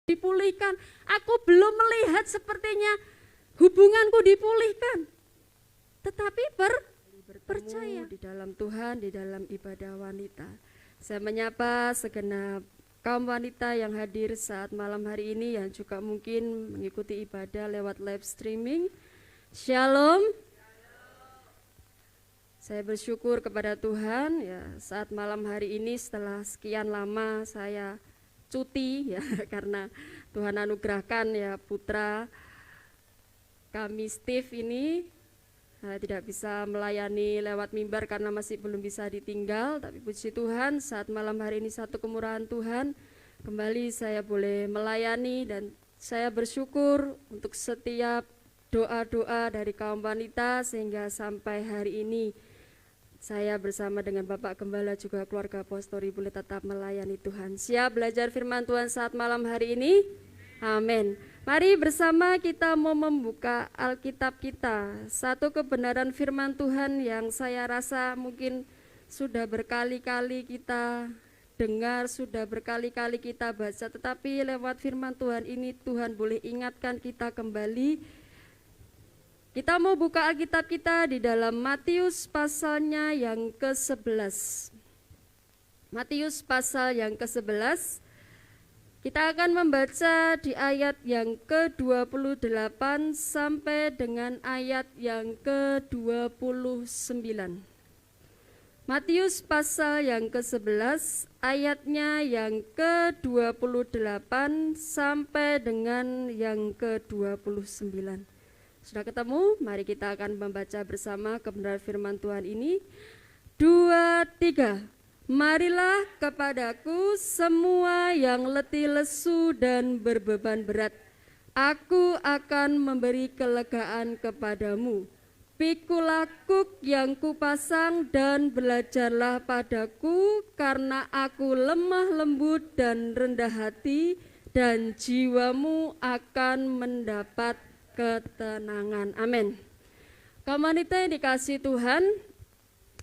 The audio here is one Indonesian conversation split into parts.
dipulihkan. Aku belum melihat sepertinya hubunganku dipulihkan. Tetapi percaya di dalam Tuhan, di dalam ibadah wanita. Saya menyapa segenap kaum wanita yang hadir saat malam hari ini, yang juga mungkin mengikuti ibadah lewat live streaming. Shalom. Saya bersyukur kepada Tuhan ya, saat malam hari ini setelah sekian lama saya cuti ya karena Tuhan anugerahkan ya putra kami Steve ini tidak bisa melayani lewat mimbar karena masih belum bisa ditinggal, tapi puji Tuhan saat malam hari ini satu kemurahan Tuhan kembali saya boleh melayani, dan saya bersyukur untuk setiap doa-doa dari kaum wanita sehingga sampai hari ini saya bersama dengan Bapak Gembala juga keluarga Apostoli boleh tetap melayani Tuhan. Siap belajar firman Tuhan saat malam hari ini? Amin. Mari bersama kita mau membuka Alkitab kita. Satu kebenaran firman Tuhan yang saya rasa mungkin sudah berkali-kali kita dengar, sudah berkali-kali kita baca, tetapi lewat firman Tuhan ini Tuhan boleh ingatkan kita kembali. Kita mau buka Alkitab kita di dalam Matius pasalnya yang ke-11. Matius pasal yang ke-11. Kita akan membaca di ayat yang ke-28 sampai dengan ayat yang ke-29. Matius pasal yang ke-11 ayatnya yang ke-28 sampai dengan yang ke-29. Sudah ketemu? Mari kita akan membaca bersama kebenaran firman Tuhan ini. 2, 3. Marilah kepadaku semua yang letih lesu dan berbeban berat. Aku akan memberi kelegaan kepadamu. Pikulah kuk yang kupasang dan belajarlah padaku, karena aku lemah lembut dan rendah hati, dan jiwamu akan mendapat ketenangan. Amin. Kaum wanita yang dikasihi Tuhan,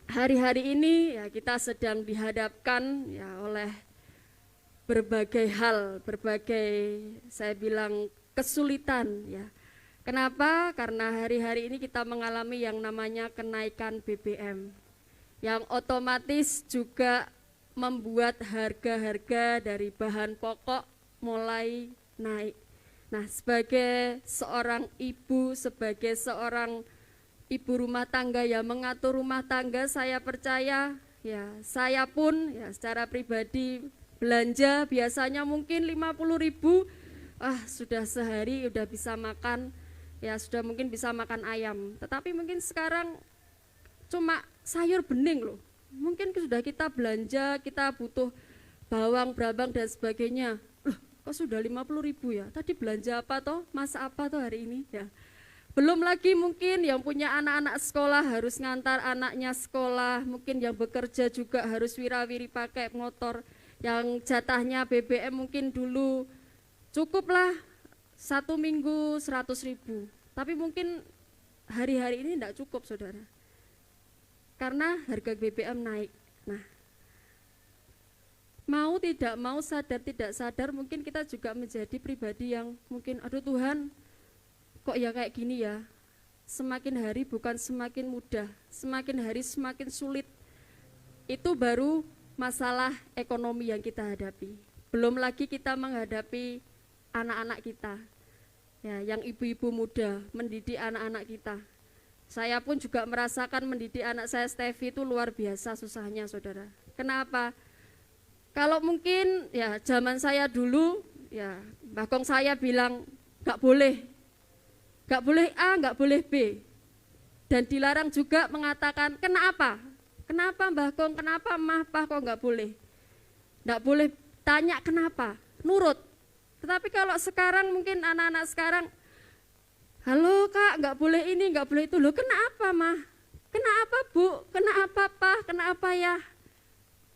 hari-hari ini ya kita sedang dihadapkan ya oleh berbagai hal, berbagai saya bilang kesulitan ya. Kenapa? Karena hari-hari ini kita mengalami yang namanya kenaikan BBM yang otomatis juga membuat harga-harga dari bahan pokok mulai naik. Nah, sebagai seorang ibu, sebagai seorang ibu rumah tangga yang mengatur rumah tangga, saya percaya ya saya pun ya secara pribadi belanja biasanya mungkin 50.000, sudah sehari udah bisa makan, ya sudah mungkin bisa makan ayam. Tetapi mungkin sekarang cuma sayur bening loh. Mungkin sudah kita belanja, kita butuh bawang, brambang dan sebagainya. Kok sudah 50.000 ya? Tadi belanja apa toh? Masak apa toh hari ini ya? Belum lagi mungkin yang punya anak-anak sekolah harus ngantar anaknya sekolah, mungkin yang bekerja juga harus wirawiri pakai motor, yang jatahnya BBM mungkin dulu cukuplah 1 minggu 100.000, tapi mungkin hari-hari ini tidak cukup saudara, karena harga BBM naik. Nah, mau tidak mau, sadar tidak sadar, mungkin kita juga menjadi pribadi yang mungkin aduh Tuhan kok ya kayak gini ya. Semakin hari bukan semakin mudah, semakin hari semakin sulit. Itu baru masalah ekonomi yang kita hadapi. Belum lagi kita menghadapi anak-anak kita ya, yang ibu-ibu muda mendidik anak-anak kita. Saya pun juga merasakan mendidik anak saya Steffi itu luar biasa susahnya saudara. Kenapa? Kalau mungkin ya zaman saya dulu ya Mbah Kong saya bilang gak boleh A, gak boleh B, dan dilarang juga mengatakan kenapa Mbah Kong, kenapa Mah Pah kok gak boleh tanya kenapa, nurut. Tetapi kalau sekarang mungkin anak-anak sekarang, halo Kak gak boleh ini, gak boleh itu, loh kenapa Mah, kenapa Bu, kenapa Pah, kenapa ya,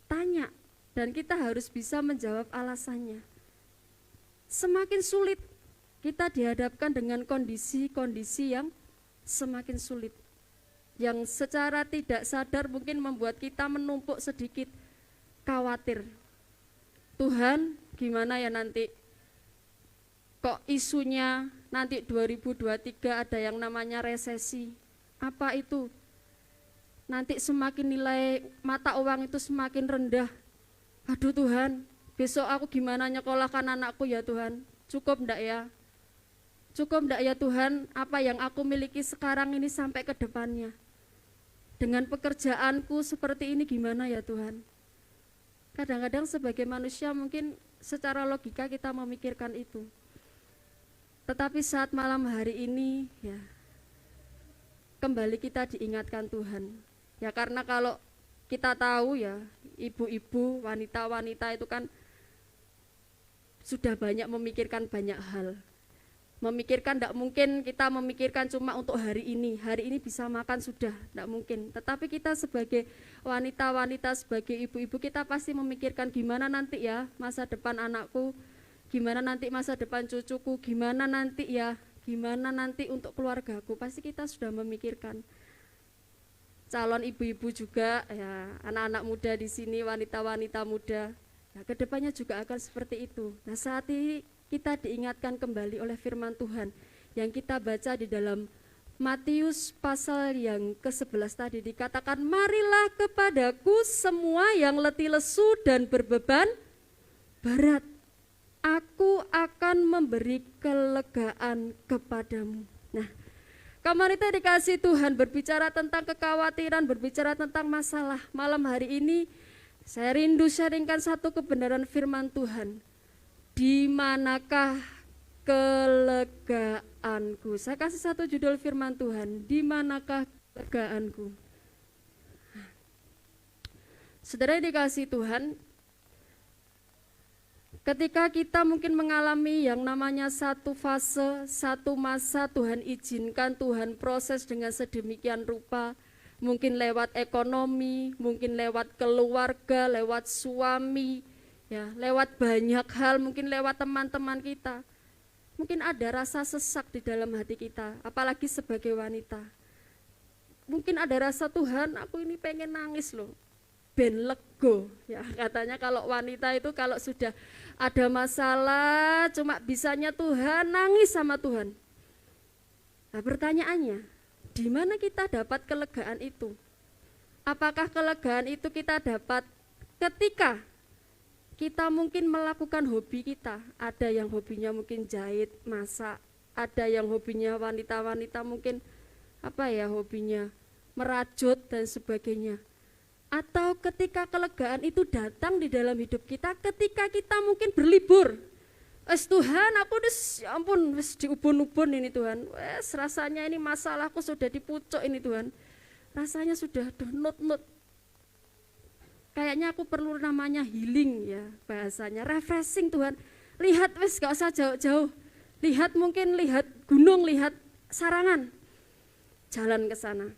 tanya. Dan kita harus bisa menjawab alasannya. Semakin sulit kita dihadapkan dengan kondisi-kondisi yang semakin sulit, yang secara tidak sadar mungkin membuat kita menumpuk sedikit khawatir. Tuhan gimana ya nanti Kok isunya nanti 2023 ada yang namanya resesi. Apa itu? Nanti semakin nilai mata uang itu semakin rendah. Aduh Tuhan, besok aku gimana nyekolahkan anakku ya Tuhan? Cukup enggak ya? Cukup enggak ya Tuhan apa yang aku miliki sekarang ini sampai ke depannya? Dengan pekerjaanku seperti ini gimana ya Tuhan? Kadang-kadang sebagai manusia mungkin secara logika kita memikirkan itu. Tetapi saat malam hari ini ya kembali kita diingatkan Tuhan. Ya karena kalau kita tahu ya ibu-ibu, wanita-wanita itu kan sudah banyak memikirkan banyak hal. Memikirkan tidak mungkin kita memikirkan cuma untuk hari ini bisa makan sudah, tidak mungkin. Tetapi kita sebagai wanita-wanita, sebagai ibu-ibu kita pasti memikirkan gimana nanti ya masa depan anakku, gimana nanti masa depan cucuku, gimana nanti untuk keluargaku, pasti kita sudah memikirkan. Calon ibu-ibu juga ya, anak-anak muda di sini, wanita-wanita muda, ya, kedepannya juga akan seperti itu. Nah saat ini kita diingatkan kembali oleh firman Tuhan yang kita baca di dalam Matius pasal yang ke-11 tadi dikatakan, marilah kepadaku semua yang letih lesu dan berbeban berat, aku akan memberi kelegaan kepadamu. Nah, kemarin kita dikasih Tuhan berbicara tentang kekhawatiran, berbicara tentang masalah. Malam hari ini saya rindu sharingkan satu kebenaran firman Tuhan. Di manakah kelegaanku? Saya kasih satu judul firman Tuhan, di manakah kelegaanku? Saudara dikasih Tuhan, ketika kita mungkin mengalami yang namanya satu fase, satu masa Tuhan izinkan, Tuhan proses dengan sedemikian rupa, mungkin lewat ekonomi, mungkin lewat keluarga, lewat suami, ya, lewat banyak hal, mungkin lewat teman-teman kita. Mungkin ada rasa sesak di dalam hati kita, apalagi sebagai wanita. Mungkin ada rasa Tuhan, aku ini pengen nangis loh, ben lego. Ya, katanya kalau wanita itu kalau sudah ada masalah, cuma bisanya Tuhan, nangis sama Tuhan. Nah, pertanyaannya, di mana kita dapat kelegaan itu? Apakah kelegaan itu kita dapat ketika kita mungkin melakukan hobi kita? Ada yang hobinya mungkin jahit, masak, ada yang hobinya wanita-wanita mungkin hobinya merajut dan sebagainya. Atau ketika kelegaan itu datang di dalam hidup kita ketika kita mungkin berlibur. Tuhan, aku ya ampun, diubun-ubun ini Tuhan. Rasanya ini masalahku sudah dipucuk ini Tuhan. Rasanya sudah nut-nut. Kayaknya aku perlu namanya healing ya bahasanya, refreshing Tuhan. Lihat gak usah jauh-jauh. Lihat gunung, lihat sarangan. Jalan ke sana.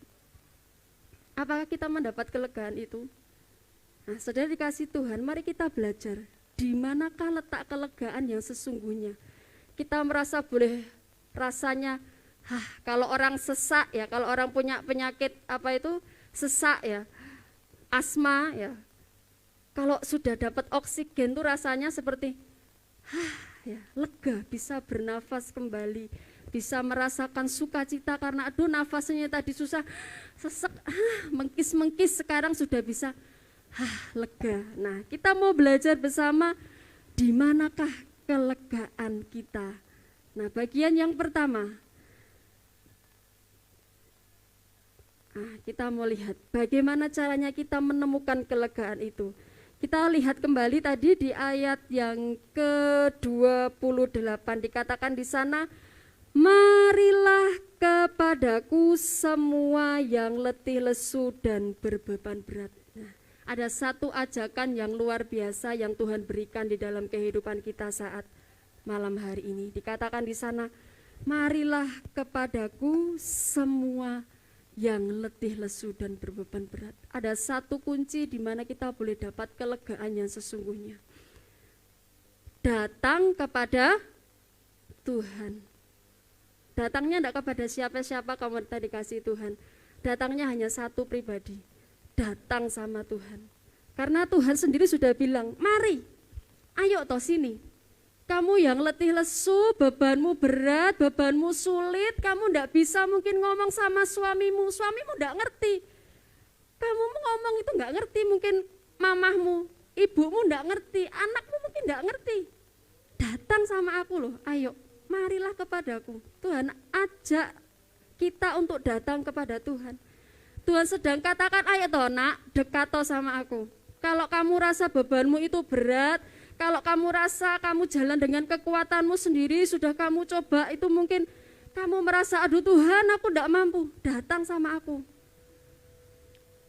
Apakah kita mendapat kelegaan itu? Nah, saudara dikasih Tuhan, mari kita belajar. Di manakah letak kelegaan yang sesungguhnya? Kita merasa boleh rasanya, kalau orang sesak ya, kalau orang punya penyakit sesak ya, asma ya. Kalau sudah dapat oksigen tuh rasanya seperti lega, bisa bernafas kembali, bisa merasakan sukacita karena nafasnya tadi susah, sesek, mengkis-mengkis, sekarang sudah bisa lega. Nah, kita mau belajar bersama di manakah kelegaan kita. Nah, bagian yang pertama, kita mau lihat bagaimana caranya kita menemukan kelegaan itu. Kita lihat kembali tadi di ayat yang ke-28 dikatakan di sana, marilah kepadaku semua yang letih lesu dan berbeban berat. Nah, ada satu ajakan yang luar biasa yang Tuhan berikan di dalam kehidupan kita saat malam hari ini. Dikatakan di sana, marilah kepadaku semua yang letih lesu dan berbeban berat. Ada satu kunci di mana kita boleh dapat kelegaan yang sesungguhnya. Datang kepada Tuhan. Datangnya tidak kepada siapa-siapa, kamu tadi dikasih Tuhan. Datangnya hanya satu pribadi. Datang sama Tuhan. Karena Tuhan sendiri sudah bilang, mari, ayo toh sini. Kamu yang letih lesu, bebanmu berat, bebanmu sulit, kamu tidak bisa mungkin ngomong sama suamimu tidak ngerti. Kamu ngomong itu nggak ngerti, mungkin mamahmu, ibumu nggak ngerti, anakmu mungkin nggak ngerti. Datang sama aku loh, ayo, marilah kepadaku. Tuhan ajak kita untuk datang kepada Tuhan. Tuhan sedang katakan, ayo toh nak, dekat toh sama aku. Kalau kamu rasa bebanmu itu berat, kalau kamu rasa kamu jalan dengan kekuatanmu sendiri, sudah kamu coba, itu mungkin kamu merasa, aduh Tuhan aku tidak mampu, datang sama aku.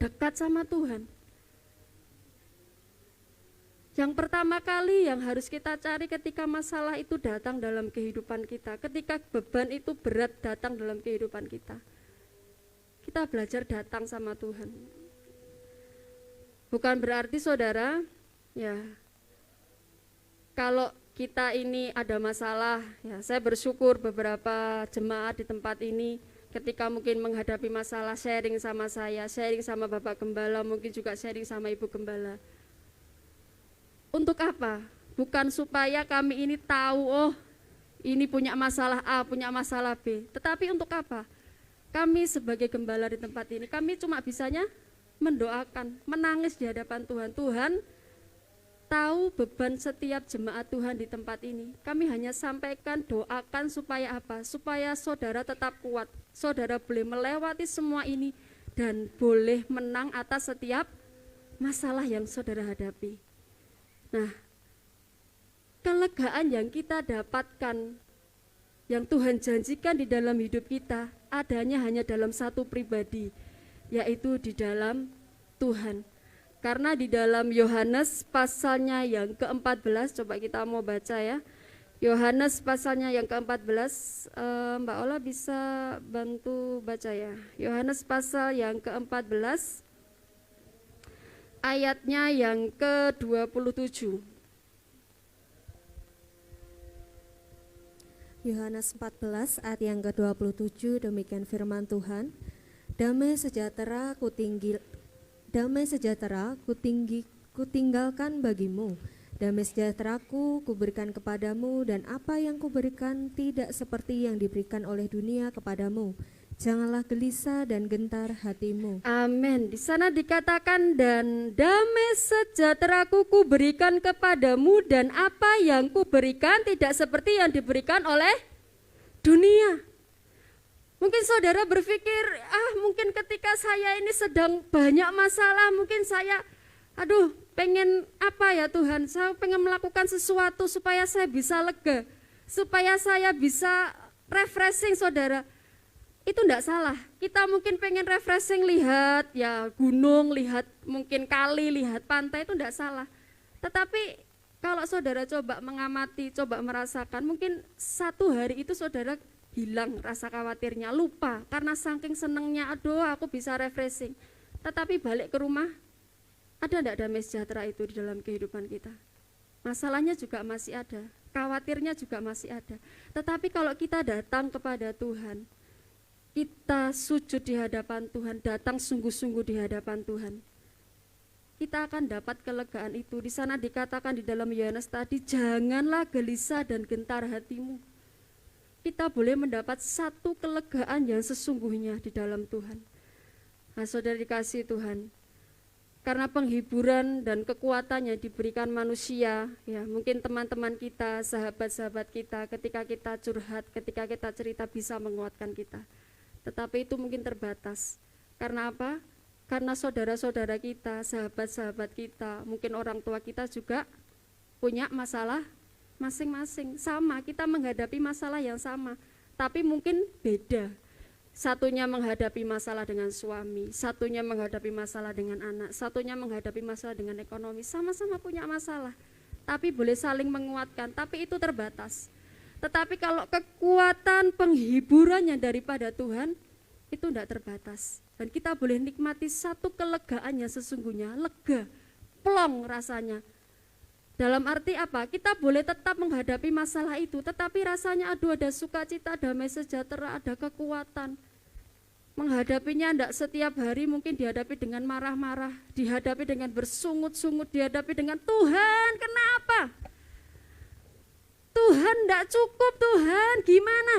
Dekat sama Tuhan. Yang pertama kali yang harus kita cari ketika masalah itu datang dalam kehidupan kita, ketika beban itu berat datang dalam kehidupan kita, kita belajar datang sama Tuhan. Bukan berarti saudara, ya kalau kita ini ada masalah, ya saya bersyukur beberapa jemaat di tempat ini ketika mungkin menghadapi masalah sharing sama saya, sharing sama Bapak Gembala, mungkin juga sharing sama Ibu Gembala. Untuk apa? Bukan supaya kami ini tahu, oh ini punya masalah A, punya masalah B. Tetapi untuk apa? Kami sebagai gembala di tempat ini, kami cuma bisanya mendoakan, menangis di hadapan Tuhan. Tuhan tahu beban setiap jemaat Tuhan di tempat ini. Kami hanya sampaikan, doakan supaya apa? Supaya saudara tetap kuat, saudara boleh melewati semua ini dan boleh menang atas setiap masalah yang saudara hadapi. Nah, kelegaan yang kita dapatkan, yang Tuhan janjikan di dalam hidup kita, adanya hanya dalam satu pribadi, yaitu di dalam Tuhan. Karena di dalam Yohanes pasalnya yang ke-14, coba kita mau baca ya. Yohanes pasalnya yang ke-14, Mbak Ola bisa bantu baca ya. Yohanes pasal yang ke-14, ayatnya yang ke-27. Yohanes 14 ayat yang ke-27, demikian firman Tuhan. Damai sejahtera kutinggalkan bagimu. Damai sejahteraku kuberikan kepadamu, dan apa yang kuberikan tidak seperti yang diberikan oleh dunia kepadamu. Janganlah gelisah dan gentar hatimu. Amin. Di sana dikatakan, dan damai sejahteraku kuberikan kepadamu, dan apa yang kuberikan tidak seperti yang diberikan oleh dunia. Mungkin saudara berpikir, mungkin ketika saya ini sedang banyak masalah, mungkin saya, pengen apa ya Tuhan, saya pengen melakukan sesuatu supaya saya bisa lega, supaya saya bisa refreshing saudara. Itu enggak salah, kita mungkin pengen refreshing, lihat ya gunung, lihat mungkin kali, lihat pantai, itu enggak salah. Tetapi kalau saudara coba mengamati, coba merasakan, mungkin satu hari itu saudara hilang rasa khawatirnya, lupa karena saking senengnya, aku bisa refreshing. Tetapi balik ke rumah, ada enggak damai sejahtera itu di dalam kehidupan kita? Masalahnya juga masih ada, khawatirnya juga masih ada. Tetapi kalau kita datang kepada Tuhan, kita sujud di hadapan Tuhan, datang sungguh-sungguh di hadapan Tuhan, kita akan dapat kelegaan itu. Di sana dikatakan di dalam Yohanes tadi, janganlah gelisah dan gentar hatimu. Kita boleh mendapat satu kelegaan yang sesungguhnya di dalam Tuhan. Nah, saudara dikasih Tuhan, karena penghiburan dan kekuatan yang diberikan manusia, ya mungkin teman-teman kita, sahabat-sahabat kita, ketika kita curhat, ketika kita cerita bisa menguatkan kita. Tetapi itu mungkin terbatas. Karena apa? Karena saudara-saudara kita, sahabat-sahabat kita, mungkin orang tua kita juga punya masalah masing-masing. Sama, kita menghadapi masalah yang sama, tapi mungkin beda. Satunya menghadapi masalah dengan suami, satunya menghadapi masalah dengan anak, satunya menghadapi masalah dengan ekonomi. Sama-sama punya masalah, tapi boleh saling menguatkan, tapi itu terbatas. Tetapi kalau kekuatan penghiburannya daripada Tuhan, itu tidak terbatas. Dan kita boleh nikmati satu kelegaan yang sesungguhnya, lega, plong rasanya. Dalam arti apa? Kita boleh tetap menghadapi masalah itu, tetapi rasanya ada sukacita, damai sejahtera, ada kekuatan. Menghadapinya tidak setiap hari, mungkin dihadapi dengan marah-marah, dihadapi dengan bersungut-sungut, dihadapi dengan Tuhan, kenapa? Tuhan tidak cukup, Tuhan gimana?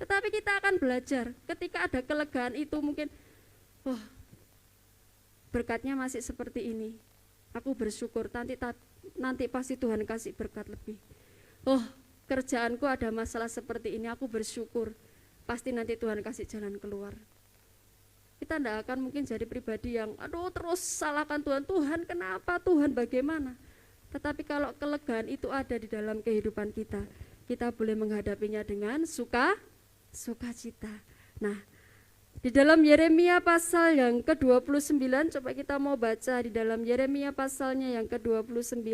Tetapi kita akan belajar ketika ada kelegaan itu mungkin, oh berkatnya masih seperti ini, aku bersyukur, nanti pasti Tuhan kasih berkat lebih. Oh kerjaanku ada masalah seperti ini, aku bersyukur, pasti nanti Tuhan kasih jalan keluar. Kita tidak akan mungkin jadi pribadi yang aduh terus salahkan Tuhan, Tuhan kenapa, Tuhan bagaimana. Tetapi kalau kelegaan itu ada di dalam kehidupan kita, kita boleh menghadapinya dengan sukacita. Nah, di dalam Yeremia pasal yang ke-29, coba kita mau baca di dalam Yeremia pasalnya yang ke-29.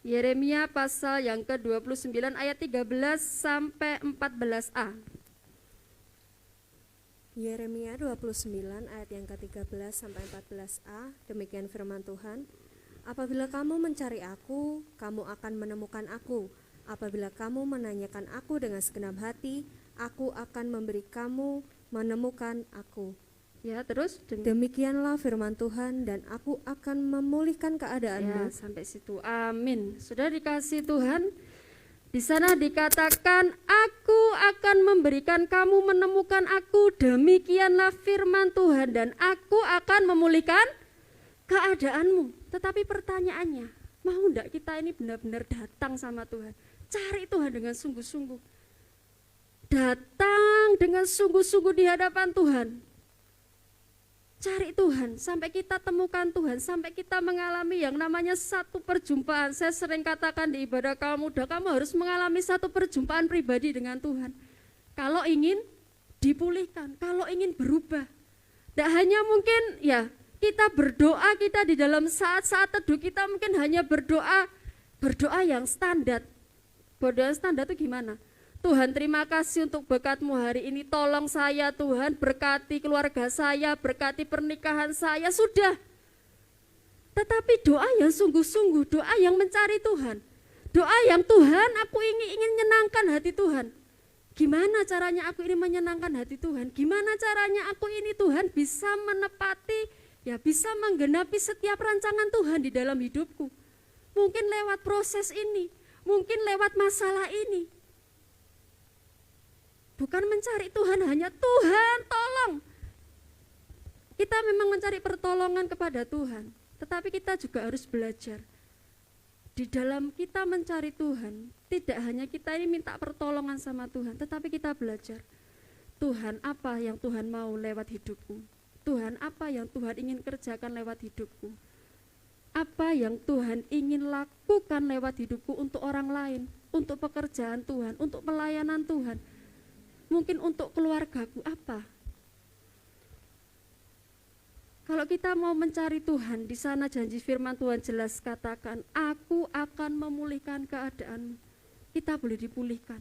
Yeremia pasal yang ke-29 ayat 13 sampai 14a. Yeremia 29 ayat yang ke-13 sampai 14a, demikian firman Tuhan. Apabila kamu mencari aku, kamu akan menemukan aku. Apabila kamu menanyakan aku dengan segenap hati, aku akan memberi kamu menemukan aku. Ya, terus Demikianlah firman Tuhan, dan aku akan memulihkan keadaanmu. Ya, sampai situ. Amin. Sudah dikasih Tuhan. Di sana dikatakan, aku akan memberikan kamu menemukan aku. Demikianlah firman Tuhan, dan aku akan memulihkan keadaanmu. Tetapi pertanyaannya, mau enggak kita ini benar-benar datang sama Tuhan, cari Tuhan dengan sungguh-sungguh, datang dengan sungguh-sungguh di hadapan Tuhan, cari Tuhan sampai kita temukan Tuhan, sampai kita mengalami yang namanya satu perjumpaan. Saya sering katakan di ibadah kaum muda, kamu harus mengalami satu perjumpaan pribadi dengan Tuhan kalau ingin dipulihkan, kalau ingin berubah. Tidak hanya mungkin ya kita berdoa, kita di dalam saat-saat teduh kita mungkin hanya berdoa yang standar. Berdoa standar itu gimana? Tuhan terima kasih untuk berkat-Mu hari ini, tolong saya Tuhan, berkati keluarga saya, berkati pernikahan saya, sudah. Tetapi doa yang sungguh-sungguh, doa yang mencari Tuhan, doa yang Tuhan aku ingin menyenangkan hati Tuhan. Gimana caranya aku ini menyenangkan hati Tuhan? Gimana caranya aku ini Tuhan bisa menepati, ya bisa menggenapi setiap rancangan Tuhan di dalam hidupku. Mungkin lewat proses ini, mungkin lewat masalah ini. Bukan mencari Tuhan hanya Tuhan tolong. Kita memang mencari pertolongan kepada Tuhan, tetapi kita juga harus belajar. Di dalam kita mencari Tuhan, tidak hanya kita ini minta pertolongan sama Tuhan, tetapi kita belajar. Tuhan, apa yang Tuhan mau lewat hidupku? Tuhan, apa yang Tuhan ingin kerjakan lewat hidupku? Apa yang Tuhan ingin lakukan lewat hidupku untuk orang lain, untuk pekerjaan Tuhan, untuk pelayanan Tuhan, mungkin untuk keluargaku apa? Kalau kita mau mencari Tuhan, di sana janji firman Tuhan jelas katakan, aku akan memulihkan keadaanmu. Kita boleh dipulihkan.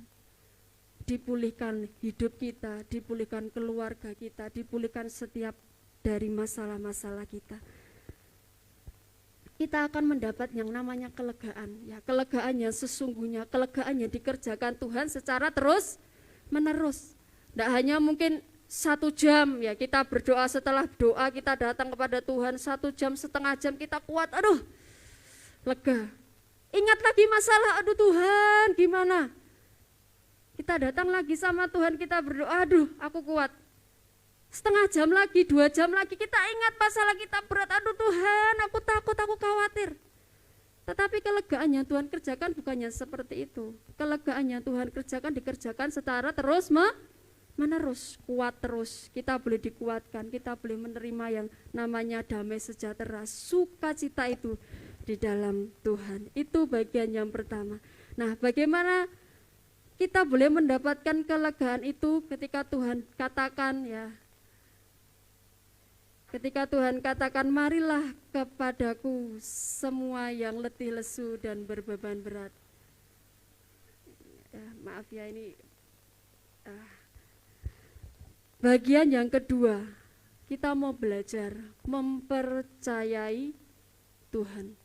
Dipulihkan hidup kita, dipulihkan keluarga kita, dipulihkan setiap dari masalah-masalah kita. Kita akan mendapat yang namanya kelegaan, ya, kelegaan yang sesungguhnya, kelegaan yang dikerjakan Tuhan secara terus menerus. Tidak hanya mungkin 1 jam, ya kita berdoa, setelah doa kita datang kepada Tuhan 1 jam, setengah jam kita kuat, aduh lega. Ingat lagi masalah, aduh Tuhan gimana? Kita datang lagi sama Tuhan, kita berdoa, aduh aku kuat. Setengah jam lagi, 2 jam lagi kita ingat masalah kita berat, aduh Tuhan aku takut, aku khawatir. Tetapi kelegaan yang Tuhan kerjakan bukannya seperti itu. Kelegaan yang Tuhan kerjakan dikerjakan secara terus menerus, kuat terus. Kita boleh dikuatkan, kita boleh menerima yang namanya damai sejahtera, sukacita itu di dalam Tuhan. Itu bagian yang pertama. Nah, bagaimana kita boleh mendapatkan kelegaan itu ketika Tuhan katakan, ya, ketika Tuhan katakan, marilah kepadaku semua yang letih lesu dan berbeban berat. Ya, maaf ya ini bagian yang kedua, kita mau belajar mempercayai Tuhan.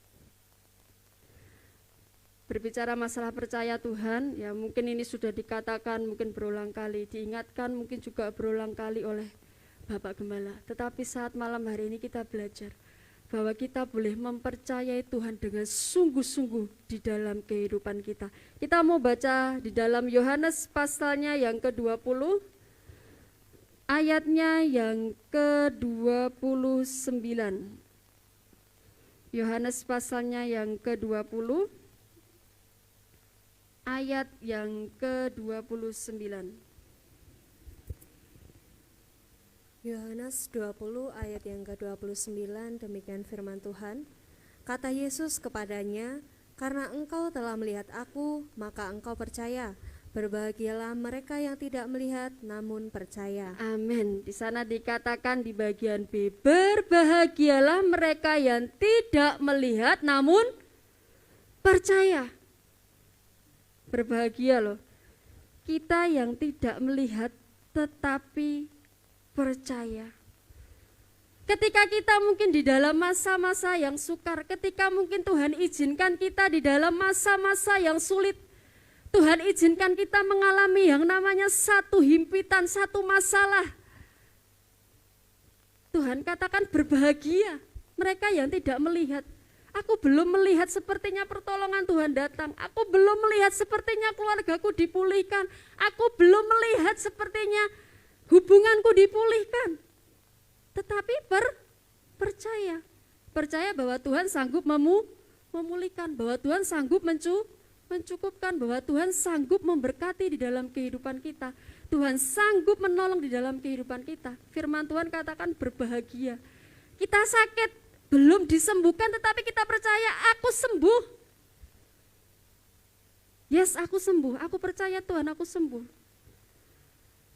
Berbicara masalah percaya Tuhan, ya mungkin ini sudah dikatakan, mungkin berulang kali, diingatkan, mungkin juga berulang kali oleh Bapak Gembala. Tetapi saat malam hari ini kita belajar bahwa kita boleh mempercayai Tuhan dengan sungguh-sungguh di dalam kehidupan kita. Kita mau baca di dalam Yohanes pasalnya yang ke-20, ayatnya yang ke-29. Yohanes pasalnya yang ke-20, ayat yang ke-29. Yohanes 20 ayat yang ke-29, demikian firman Tuhan. Kata Yesus kepadanya, karena engkau telah melihat aku, maka engkau percaya. Berbahagialah mereka yang tidak melihat namun percaya. Amin. Di sana dikatakan di bagian B, berbahagialah mereka yang tidak melihat namun percaya. Berbahagia loh. Kita yang tidak melihat tetapi percaya. Ketika kita mungkin di dalam masa-masa yang sukar, ketika mungkin Tuhan izinkan kita di dalam masa-masa yang sulit, Tuhan izinkan kita mengalami yang namanya satu himpitan, satu masalah. Tuhan katakan berbahagia mereka yang tidak melihat. Aku belum melihat sepertinya pertolongan Tuhan datang. Aku belum melihat sepertinya keluargaku dipulihkan. Aku belum melihat sepertinya hubunganku dipulihkan, tetapi percaya bahwa Tuhan sanggup memulihkan, bahwa Tuhan sanggup mencukupkan, bahwa Tuhan sanggup memberkati di dalam kehidupan kita, Tuhan sanggup menolong di dalam kehidupan kita. Firman Tuhan katakan berbahagia. Kita sakit, belum disembuhkan, tetapi kita percaya aku sembuh. Yes, aku sembuh, aku percaya Tuhan aku sembuh.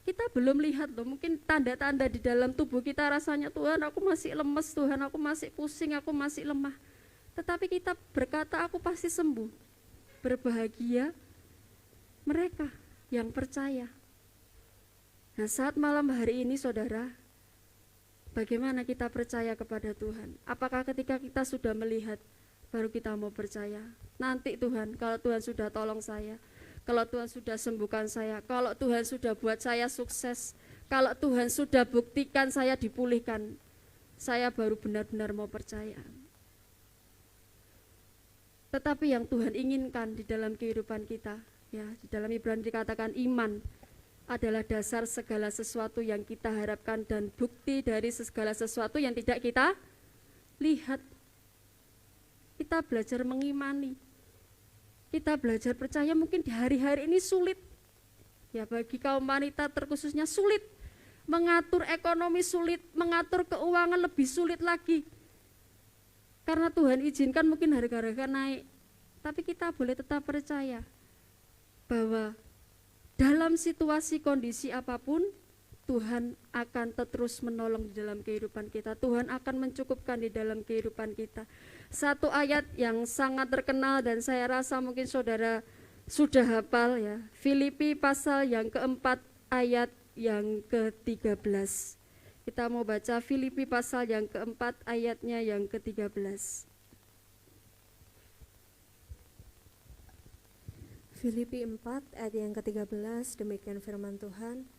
Kita belum lihat loh, mungkin tanda-tanda di dalam tubuh kita rasanya Tuhan aku masih lemes, Tuhan aku masih pusing, aku masih lemah. Tetapi kita berkata aku pasti sembuh. Berbahagia mereka yang percaya. Nah saat malam hari ini saudara, bagaimana kita percaya kepada Tuhan? Apakah ketika kita sudah melihat baru kita mau percaya? Nanti Tuhan, kalau Tuhan sudah tolong saya, kalau Tuhan sudah sembuhkan saya, kalau Tuhan sudah buat saya sukses, kalau Tuhan sudah buktikan saya dipulihkan, saya baru benar-benar mau percaya. Tetapi yang Tuhan inginkan di dalam kehidupan kita, ya, di dalam Ibrani dikatakan iman adalah dasar segala sesuatu yang kita harapkan dan bukti dari segala sesuatu yang tidak kita lihat. Kita belajar mengimani. Kita belajar percaya mungkin di hari-hari ini sulit. Ya bagi kaum wanita terkhususnya sulit. Mengatur ekonomi sulit, mengatur keuangan lebih sulit lagi. Karena Tuhan izinkan mungkin harga-harga naik. Tapi kita boleh tetap percaya bahwa dalam situasi kondisi apapun, Tuhan akan terus menolong di dalam kehidupan kita. Tuhan akan mencukupkan di dalam kehidupan kita. Satu ayat yang sangat terkenal dan saya rasa mungkin saudara sudah hafal ya. Filipi pasal yang keempat ayat yang ke-13. Kita mau baca Filipi pasal yang keempat ayatnya yang ke-13. Filipi 4 ayat yang ke-13, demikian firman Tuhan.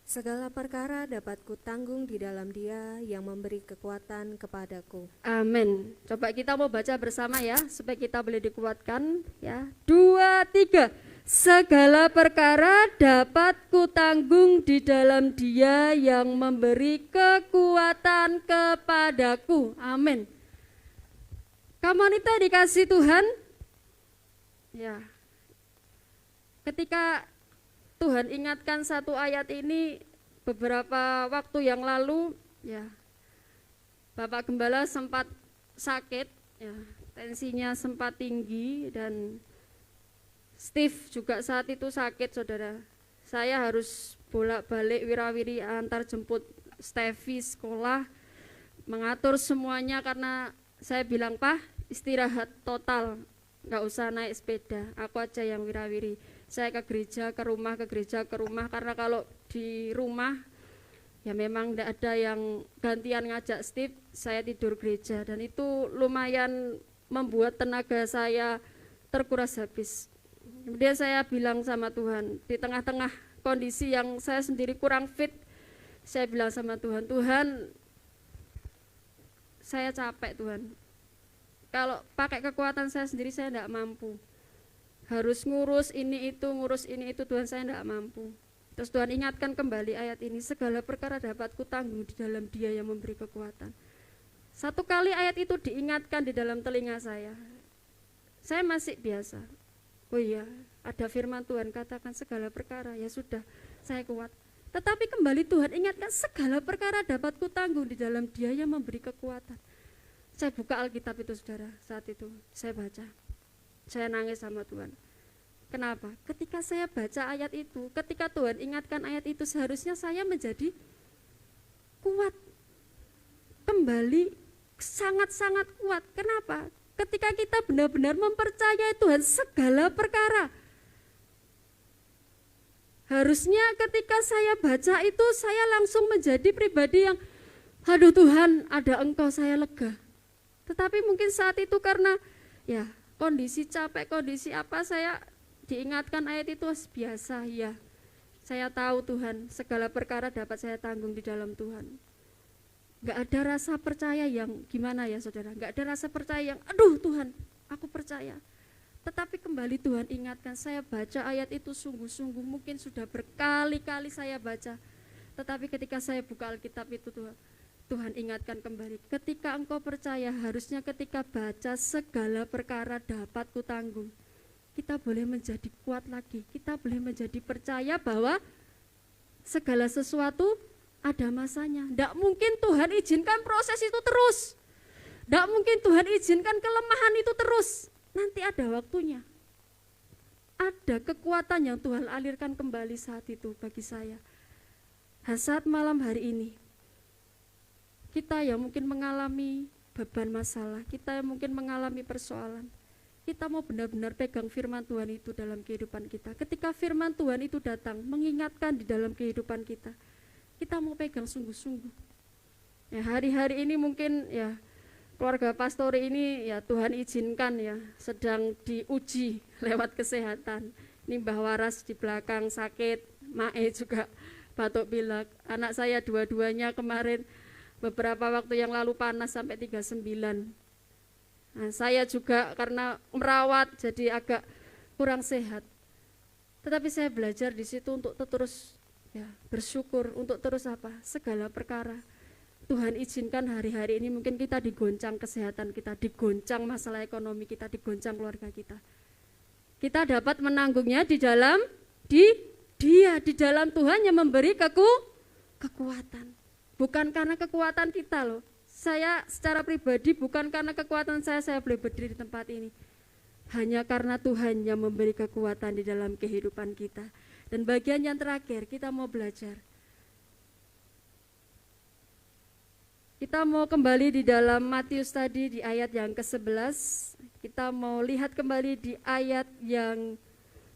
Segala perkara dapat kutanggung di dalam Dia yang memberi kekuatan kepadaku. Amin. Coba kita mau baca bersama ya, supaya kita boleh dikuatkan ya. 2, 3. Segala perkara dapat kutanggung di dalam Dia yang memberi kekuatan kepadaku. Amin. Kamu wanita dikasih Tuhan, ya. Ketika Tuhan ingatkan satu ayat ini beberapa waktu yang lalu, ya, Bapak Gembala sempat sakit, ya, tensinya sempat tinggi dan Steve juga saat itu sakit, saudara. Saya harus bolak-balik wirawiri antar jemput Stevie sekolah, mengatur semuanya karena saya bilang, Pak, istirahat total, nggak usah naik sepeda, aku aja yang wirawiri. Saya ke gereja, ke rumah, karena kalau di rumah ya memang tidak ada yang gantian ngajak Steve, saya tidur gereja dan itu lumayan membuat tenaga saya terkuras habis. Kemudian saya bilang sama Tuhan, di tengah-tengah kondisi yang saya sendiri kurang fit, Saya bilang sama Tuhan, Tuhan, saya capek Tuhan. Kalau pakai kekuatan saya sendiri saya tidak mampu. Harus ngurus ini itu Tuhan, saya tidak mampu. Terus Tuhan ingatkan kembali ayat ini, segala perkara dapat kutanggung di dalam Dia yang memberi kekuatan. Satu kali ayat itu diingatkan di dalam telinga saya masih biasa. Oh iya, ada firman Tuhan katakan segala perkara, ya sudah, saya kuat. Tetapi kembali Tuhan ingatkan segala perkara dapat kutanggung di dalam Dia yang memberi kekuatan. Saya buka Alkitab itu saudara, saat itu saya baca. Saya nangis sama Tuhan. Kenapa? Ketika saya baca ayat itu, ketika Tuhan ingatkan ayat itu, seharusnya saya menjadi kuat. Kembali sangat-sangat kuat. Kenapa? Ketika kita benar-benar mempercayai Tuhan segala perkara. Harusnya ketika saya baca itu, saya langsung menjadi pribadi yang, aduh Tuhan, ada Engkau, saya lega. Tetapi mungkin saat itu karena ya kondisi capek, kondisi apa, saya diingatkan ayat itu biasa, ya. Saya tahu Tuhan, segala perkara dapat saya tanggung di dalam Tuhan. Gak ada rasa percaya yang gimana ya saudara, gak ada rasa percaya yang, aduh Tuhan, aku percaya. Tetapi kembali Tuhan ingatkan, saya baca ayat itu sungguh-sungguh, mungkin sudah berkali-kali saya baca. Tetapi ketika saya buka Alkitab itu Tuhan ingatkan kembali, ketika engkau percaya, harusnya ketika baca segala perkara dapat kutanggung. Kita boleh menjadi kuat lagi, kita boleh menjadi percaya bahwa segala sesuatu ada masanya. Tidak mungkin Tuhan izinkan proses itu terus. Tidak mungkin Tuhan izinkan kelemahan itu terus. Nanti ada waktunya. Ada kekuatan yang Tuhan alirkan kembali saat itu bagi saya. Saat malam hari ini, kita yang mungkin mengalami beban masalah, kita yang mungkin mengalami persoalan, kita mau benar-benar pegang firman Tuhan itu dalam kehidupan kita. Ketika firman Tuhan itu datang, mengingatkan di dalam kehidupan kita, kita mau pegang sungguh-sungguh. Ya, hari-hari ini mungkin ya keluarga pastori ini ya Tuhan izinkan ya sedang diuji lewat kesehatan. Ini Mbah Waras di belakang sakit, Mae juga batuk pilek. Anak saya dua-duanya kemarin beberapa waktu yang lalu panas sampai 39. Nah, saya juga karena merawat jadi agak kurang sehat. Tetapi saya belajar di situ untuk terus ya bersyukur, untuk terus apa? Segala perkara. Tuhan izinkan hari-hari ini mungkin kita digoncang kesehatan kita, digoncang masalah ekonomi kita, digoncang keluarga kita. Kita dapat menanggungnya di dalam Dia, di dalam Tuhan yang memberi kekuatan. Bukan karena kekuatan kita loh. Saya secara pribadi bukan karena kekuatan saya boleh berdiri di tempat ini. Hanya karena Tuhan yang memberi kekuatan di dalam kehidupan kita. Dan bagian yang terakhir kita mau belajar. Kita mau kembali di dalam Matius tadi di ayat yang ke-11. Kita mau lihat kembali di ayat yang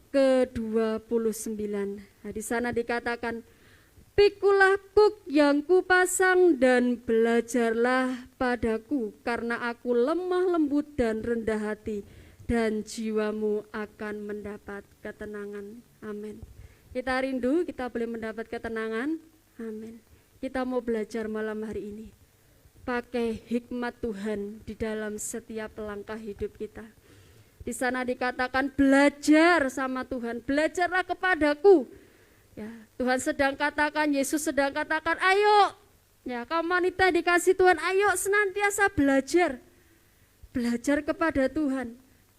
ke-29. Nah, di sana dikatakan, "Pikulah kuk yang kupasang dan belajarlah padaku, karena aku lemah lembut dan rendah hati, dan jiwamu akan mendapat ketenangan." Amin. Kita rindu, kita boleh mendapat ketenangan. Amin. Kita mau belajar malam hari ini. Pakai hikmat Tuhan di dalam setiap langkah hidup kita. Di sana dikatakan belajar sama Tuhan, belajarlah kepadaku. Ya, Tuhan sedang katakan, Yesus sedang katakan, ayo, ya kaum wanita dikasih Tuhan, ayo senantiasa belajar. Belajar kepada Tuhan.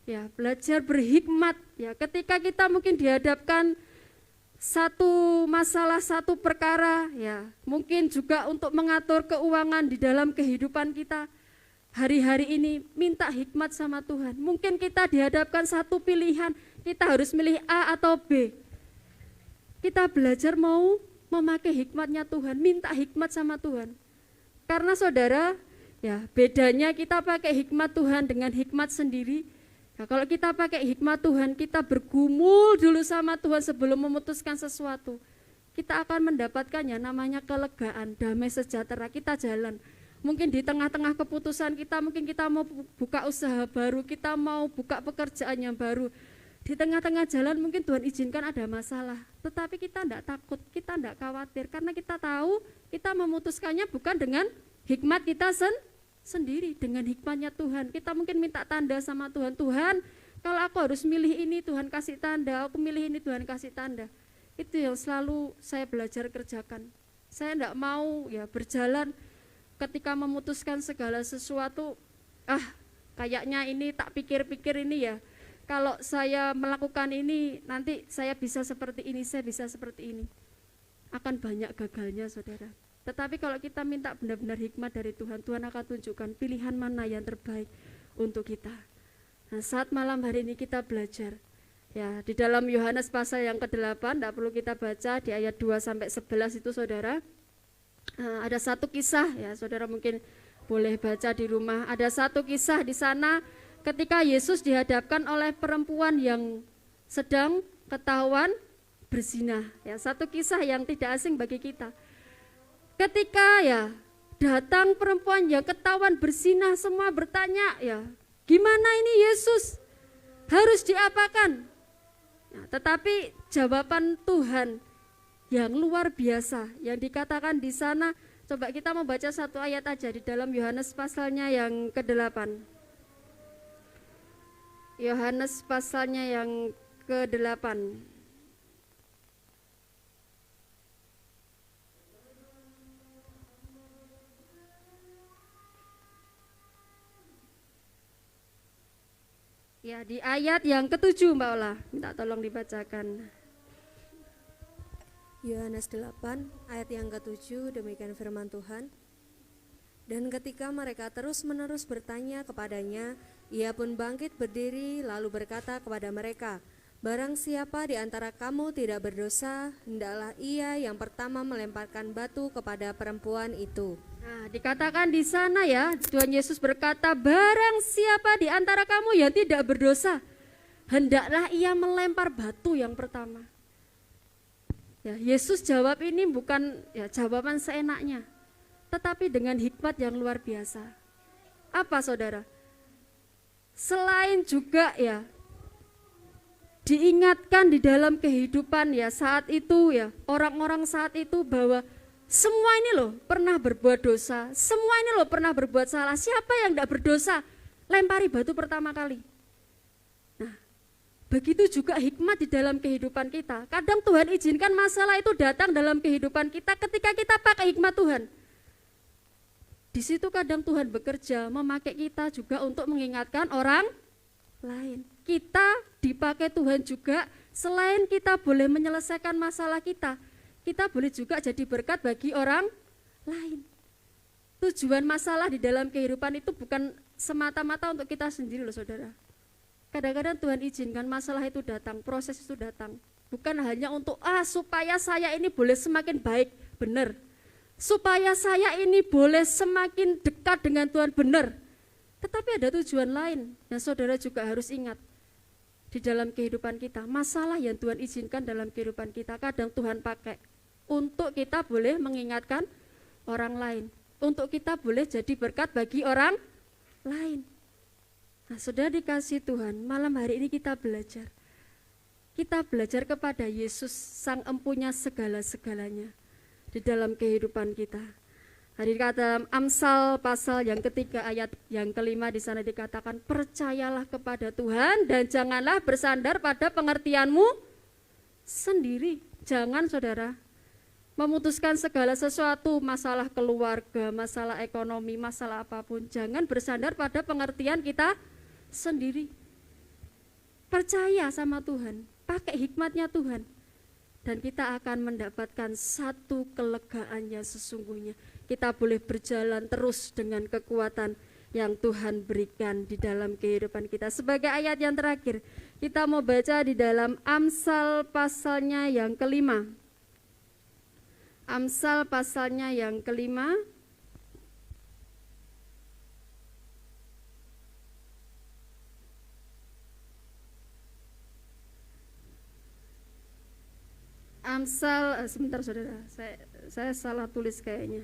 Ya, belajar berhikmat. Ya, ketika kita mungkin dihadapkan satu masalah, satu perkara, ya mungkin juga untuk mengatur keuangan di dalam kehidupan kita. Hari-hari ini minta hikmat sama Tuhan. Mungkin kita dihadapkan satu pilihan, kita harus milih A atau B. Kita belajar mau memakai hikmatnya Tuhan, minta hikmat sama Tuhan. Karena saudara, ya bedanya kita pakai hikmat Tuhan dengan hikmat sendiri. Nah, kalau kita pakai hikmat Tuhan, kita bergumul dulu sama Tuhan sebelum memutuskan sesuatu. Kita akan mendapatkannya namanya kelegaan, damai sejahtera, kita jalan. Mungkin di tengah-tengah keputusan kita, mungkin kita mau buka usaha baru, kita mau buka pekerjaan yang baru. Di tengah-tengah jalan mungkin Tuhan izinkan ada masalah, tetapi kita tidak takut, kita tidak khawatir, karena kita tahu kita memutuskannya bukan dengan hikmat kita sendiri, dengan hikmatnya Tuhan. Kita mungkin minta tanda sama Tuhan, Tuhan kalau aku harus milih ini Tuhan kasih tanda, aku milih ini Tuhan kasih tanda. Itu yang selalu saya belajar kerjakan. Saya tidak mau ya berjalan ketika memutuskan segala sesuatu, kayaknya ini tak pikir-pikir ini ya, kalau saya melakukan ini nanti saya bisa seperti ini, saya bisa seperti ini. Akan banyak gagalnya saudara. Tetapi kalau kita minta benar-benar hikmat dari Tuhan, Tuhan akan tunjukkan pilihan mana yang terbaik untuk kita. Nah, saat malam hari ini kita belajar ya di dalam Yohanes pasal yang ke-8, tidak perlu kita baca di ayat 2-11 itu saudara. Ada satu kisah ya, saudara mungkin boleh baca di rumah. Ada satu kisah di sana ketika Yesus dihadapkan oleh perempuan yang sedang ketahuan berzina. Ya, satu kisah yang tidak asing bagi kita. Ketika ya datang perempuan yang ketahuan berzina, semua bertanya ya, gimana ini Yesus? Harus diapakan? Nah, tetapi jawaban Tuhan yang luar biasa yang dikatakan di sana, coba kita membaca satu ayat aja di dalam Yohanes pasalnya yang ke-8. Yohanes pasalnya yang ke-8. Ya, di ayat yang ke-7 Mbak Ola, minta tolong dibacakan. Yohanes 8 ayat yang ke-7, demikian firman Tuhan. Dan ketika mereka terus-menerus bertanya kepadanya, ia pun bangkit berdiri lalu berkata kepada mereka, barang siapa di antara kamu tidak berdosa, hendaklah ia yang pertama melemparkan batu kepada perempuan itu. Nah, dikatakan di sana ya, Tuhan Yesus berkata, barang siapa di antara kamu yang tidak berdosa, hendaklah ia melempar batu yang pertama. Ya, Yesus jawab ini bukan ya jawaban seenaknya, tetapi dengan hikmat yang luar biasa. Apa saudara? Selain juga ya diingatkan di dalam kehidupan ya saat itu ya, orang-orang saat itu bahwa semua ini loh pernah berbuat dosa, semua ini loh pernah berbuat salah. Siapa yang tidak berdosa? Lempari batu pertama kali. Nah, begitu juga hikmat di dalam kehidupan kita. Kadang Tuhan izinkan masalah itu datang dalam kehidupan kita ketika kita pakai hikmat Tuhan. Di situ kadang Tuhan bekerja memakai kita juga untuk mengingatkan orang lain. Kita dipakai Tuhan juga, selain kita boleh menyelesaikan masalah kita boleh juga jadi berkat bagi orang lain. Tujuan masalah di dalam kehidupan itu bukan semata-mata untuk kita sendiri loh saudara. Kadang-kadang Tuhan izinkan masalah itu datang, proses itu datang. Bukan hanya untuk supaya saya ini boleh semakin baik, benar. Supaya saya ini boleh semakin dekat dengan Tuhan, benar. Tetapi ada tujuan lain yang saudara juga harus ingat. Di dalam kehidupan kita, masalah yang Tuhan izinkan dalam kehidupan kita, kadang Tuhan pakai untuk kita boleh mengingatkan orang lain, untuk kita boleh jadi berkat bagi orang lain. Nah, saudara dikasih Tuhan, malam hari ini kita belajar kepada Yesus, Sang Empunya segala-segalanya di dalam kehidupan kita. Hari dalam Amsal pasal yang ketiga ayat yang kelima di sana dikatakan, percayalah kepada Tuhan dan janganlah bersandar pada pengertianmu sendiri. Jangan saudara memutuskan segala sesuatu, masalah keluarga, masalah ekonomi, masalah apapun, jangan bersandar pada pengertian kita sendiri. Percaya sama Tuhan, pakai hikmatnya Tuhan, dan kita akan mendapatkan satu kelegaan yang sesungguhnya. Kita boleh berjalan terus dengan kekuatan yang Tuhan berikan di dalam kehidupan kita. Sebagai ayat yang terakhir, kita mau baca di dalam Amsal pasalnya yang kelima. Amsal pasalnya yang kelima. Amsal, sebentar saudara, saya salah tulis kayaknya.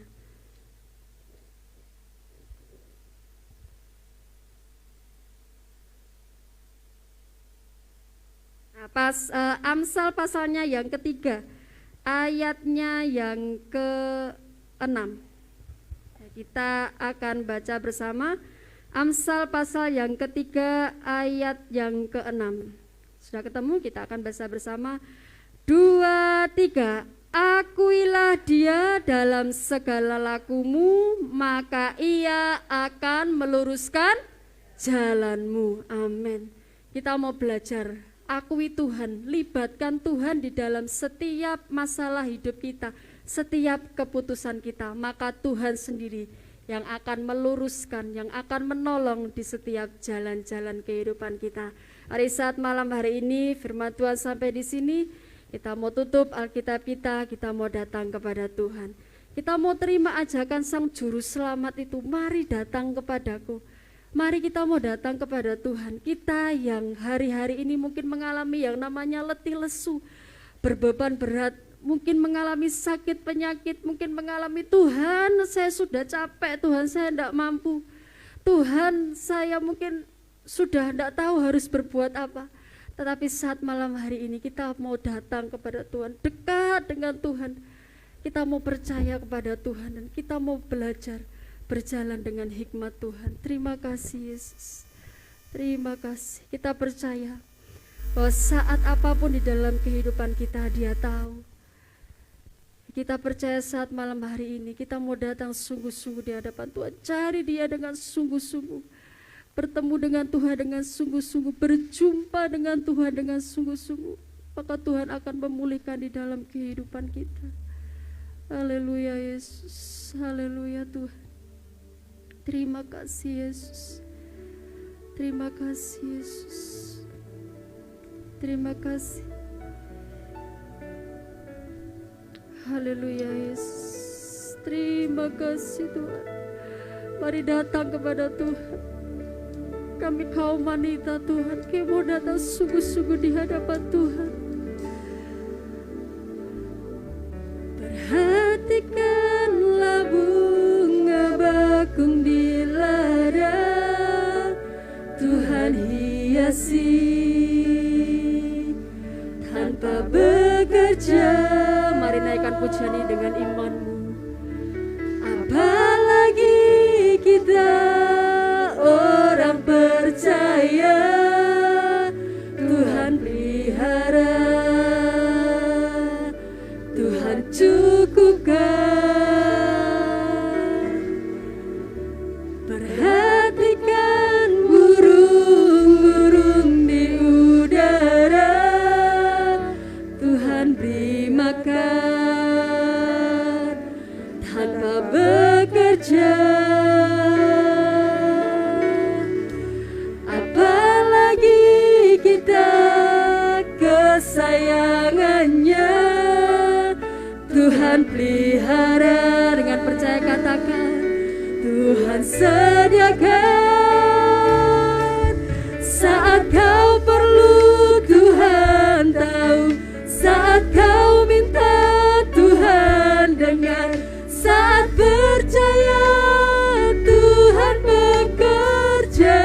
Amsal pasalnya yang ketiga, ayatnya yang ke-6. Kita akan baca bersama Amsal pasal yang ketiga ayat yang ke-6. Sudah ketemu? Kita akan baca bersama. 2, 3. Akuilah dia dalam segala lakumu, maka ia akan meluruskan jalanmu. Amin. Kita mau belajar, akui Tuhan, libatkan Tuhan di dalam setiap masalah hidup kita, setiap keputusan kita, maka Tuhan sendiri yang akan meluruskan, yang akan menolong di setiap jalan-jalan kehidupan kita. Hari saat malam hari ini firman Tuhan sampai di sini. Kita mau tutup Alkitab kita mau datang kepada Tuhan. Kita mau terima ajakan Sang Juru Selamat itu, mari datang kepadaku. Mari kita mau datang kepada Tuhan. Kita yang hari-hari ini mungkin mengalami yang namanya letih lesu, berbeban berat, mungkin mengalami sakit penyakit, mungkin mengalami Tuhan saya sudah capek, Tuhan saya tidak mampu, Tuhan saya mungkin sudah tidak tahu harus berbuat apa. Tetapi saat malam hari ini kita mau datang kepada Tuhan, dekat dengan Tuhan. Kita mau percaya kepada Tuhan dan kita mau belajar berjalan dengan hikmat Tuhan. Terima kasih Yesus. Terima kasih. Kita percaya bahwa saat apapun di dalam kehidupan kita Dia tahu. Kita percaya saat malam hari ini kita mau datang sungguh-sungguh di hadapan Tuhan. Cari Dia dengan sungguh-sungguh. Bertemu dengan Tuhan dengan sungguh-sungguh, berjumpa dengan Tuhan dengan sungguh-sungguh, maka Tuhan akan memulihkan di dalam kehidupan kita. Haleluya Yesus, haleluya Tuhan. Terima kasih Yesus, terima kasih Yesus, terima kasih. Haleluya Yesus, terima kasih Tuhan. Mari datang kepada Tuhan. Kami kaum wanita Tuhan, kami mau datang sungguh-sungguh di hadapan Tuhan. Perhatikanlah bunga bakung di ladang, Tuhan hiasi tanpa bekerja. Mari naikkan pujian ini dengan imanmu. Apalagi kita orang percaya, Tuhan pelihara, Tuhan cukupkan. Perhatikan burung-burung di udara, Tuhan beri makan tanpa bekerja. Kesayangannya Tuhan pelihara. Dengan percaya katakan, Tuhan sediakan saat kau perlu, Tuhan tahu saat kau minta, Tuhan dengar. Saat percaya Tuhan bekerja,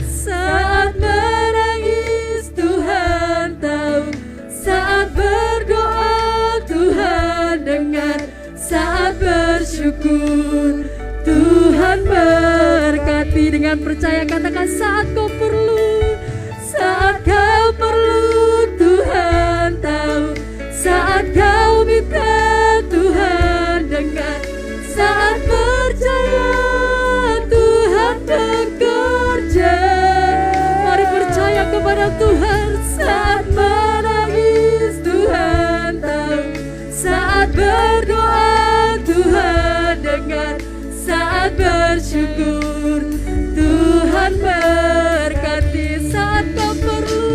saat menangis Tuhan tahu, saat berdoa Tuhan dengar, saat bersyukur Tuhan berkati. Dengan percaya katakan, saat kau perlu, saat kau perlu Tuhan tahu, saat kau minta Tuhan dengar, saat percaya Tuhan bekerja. Mari percaya kepada Tuhan. Saat menangis Tuhan tahu, saat berdoa Tuhan dengar, saat bersyukur Tuhan berkati. Saat kau perlu,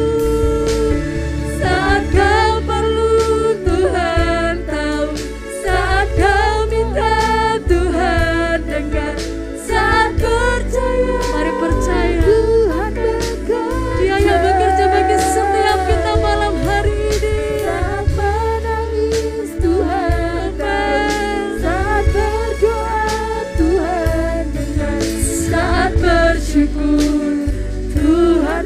saat kau perlu Tuhan tahu, saat kau minta Tuhan dengar, saat percaya. Mari percaya Tuhan bekerja. Dia yang bekerja bagi setiap kita malam hari ini. Saat menangis Tuhan tahu, saat berdoa Tuhan dengar, saat bersyukur Tuhan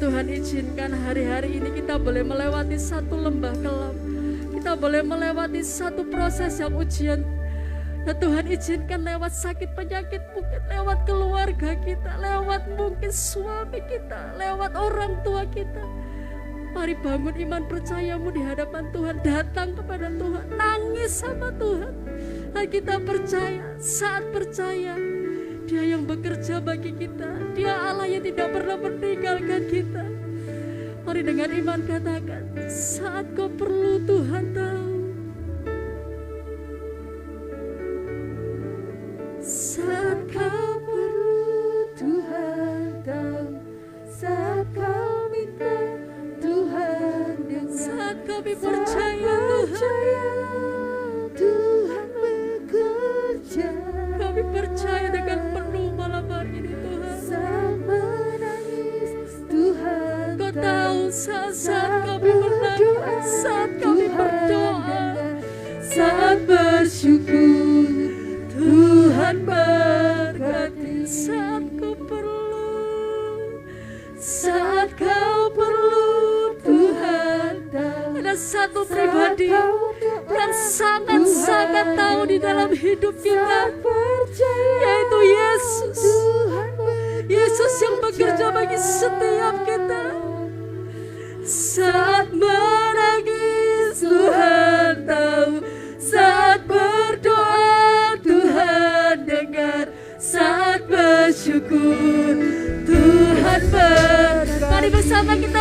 Tuhan izinkan hari-hari ini kita boleh melewati satu lembah kelam, kita boleh melewati satu proses yang ujian. Dan Tuhan izinkan lewat sakit penyakit, mungkin lewat keluarga kita, lewat mungkin suami kita, lewat orang tua kita. Mari bangun iman percayamu di hadapan Tuhan, datang kepada Tuhan, nangis sama Tuhan. Dan kita percaya, saat percaya, Dia yang bekerja bagi kita, Dia Allah yang tidak pernah meninggalkan kita. Mari dengan iman katakan, saat kau perlu Tuhan tahu. Saat kau perlu Tuhan tahu, saat kau minta Tuhan dengar, saat kami percaya Tuhan bekerja. Kami percaya dengan penuh malam hari ini Tuhan. Saat menangis Tuhan Kau tahu saat kami menangis, saat kami berdoa, saat bersyukur Tuhan berkati. Saat kau perlu, saat kau perlu Tuhan tahu. Ada satu pribadi yang sangat-sangat tahu di dalam hidup kita, yaitu Yesus. Yesus yang bekerja bagi setiap kita. Saat menangis Tuhan tahu, saat berdoa Tuhan dengar, saat bersyukur Tuhan berkati. Mari bersama kita